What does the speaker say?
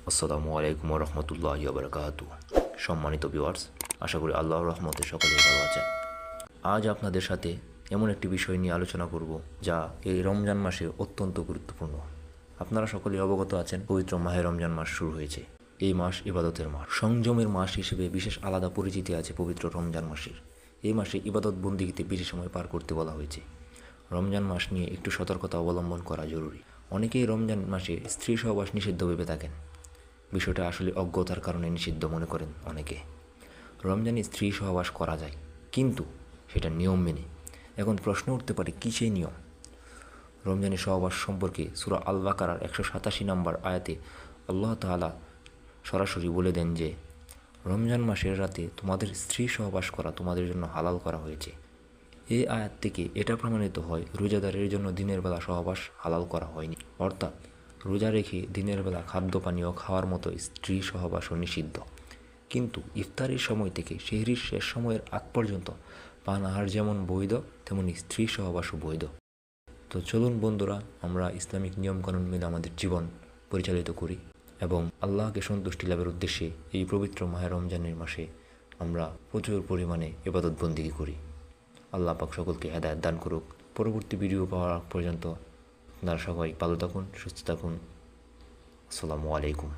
আসসালামু আলাইকুম রহমতুল্লাহি বারাকাতু। সম্মানিত ভিউয়ার্স, আশা করি আল্লাহর রহমতে সকলেই ভালো আছেন। আজ আপনাদের সাথে এমন একটি বিষয় নিয়ে আলোচনা করব যা এই রমজান মাসে অত্যন্ত গুরুত্বপূর্ণ। আপনারা সকলেই অবগত আছেন, পবিত্র মাহে রমজান মাস শুরু হয়েছে। এই মাস ইবাদতের মাস, সংযমের মাস হিসেবে বিশেষ আলাদা পরিচিতি আছে পবিত্র রমজান মাসের। এই মাসে ইবাদত বন্দিগিতে বেশি সময় পার করতে বলা হয়েছে। রমজান মাস নিয়ে একটু সতর্কতা অবলম্বন করা জরুরি। অনেকেই রমজান মাসে স্ত্রী সহবাস নিষিদ্ধ ভেবে থাকেন। বিষয়টা আসলে অজ্ঞতার কারণে নিষিদ্ধ মনে করেন অনেকে। রমজানে স্ত্রী সহবাস করা যায়, কিন্তু সেটা নিয়ম মেনে। এখন প্রশ্ন উঠতে পারে, কী সেই নিয়ম? রমজানে সহবাস সম্পর্কে সূরা আল বাকারার 187 নম্বর আয়াতে আল্লাহ তাআলা সরাসরি বলে দেন যে, রমজান মাসের রাতে তোমাদের স্ত্রী সহবাস করা তোমাদের জন্য হালাল করা হয়েছে। এই আয়াত থেকে এটা প্রমাণিত হয়, রোজাদারের জন্য দিনের বেলা সহবাস হালাল করা হয়নি। অর্থাৎ রোজা রেখে দিনের বেলা খাদ্য পানীয় খাওয়ার মতো স্ত্রী সহবাসও নিষিদ্ধ। কিন্তু ইফতারের সময় থেকে সেহরির শেষ সময়ের আগ পর্যন্ত পান আহার যেমন বৈধ, তেমনি স্ত্রী সহবাসও বৈধ। তো চলুন বন্ধুরা, আমরা ইসলামিক নিয়মকানুন মেনে আমাদের জীবন পরিচালিত করি এবং আল্লাহকে সন্তুষ্টি লাভের উদ্দেশ্যে এই পবিত্র মাহে রমজানের মাসে আমরা প্রচুর পরিমাণে ইবাদত বন্দেগী করি। আল্লাহ পাক সকলকে হেদায়েত দান করুক। পরবর্তী ভিডিও পাওয়ার পর্যন্ত আপনারা সবাই ভালো থাকুন, সুস্থ থাকুন। আসসালামু আলাইকুম।